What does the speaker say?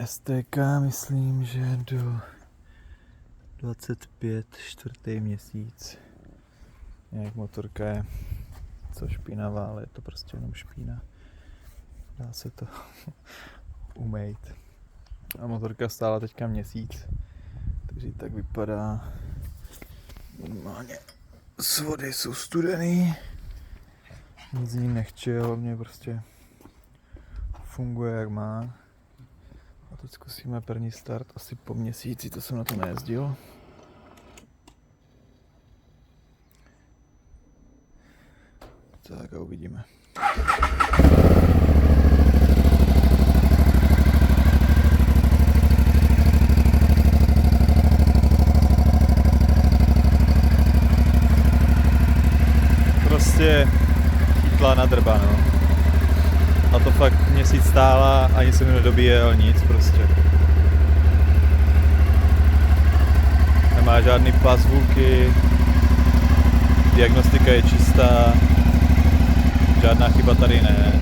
STK myslím, že do 25 čtvrtý měsíc. Nějak motorka je co špinavá, ale je to prostě jenom špína. Dá se to umýt. A motorka stála teďka měsíc, takže tak vypadá. Normálně svody jsou studený, nic z ní nechče, hlavně prostě funguje jak má. A teď zkusíme první start asi po měsíci, to jsem na to nejezdil. Tak a uvidíme. Prostě chytla na drba, no. A to fakt měsíc stála, ani se mi nedobíjel nic prostě. Nemá žádný pazvůky, diagnostika je čistá, žádná chyba tady ne.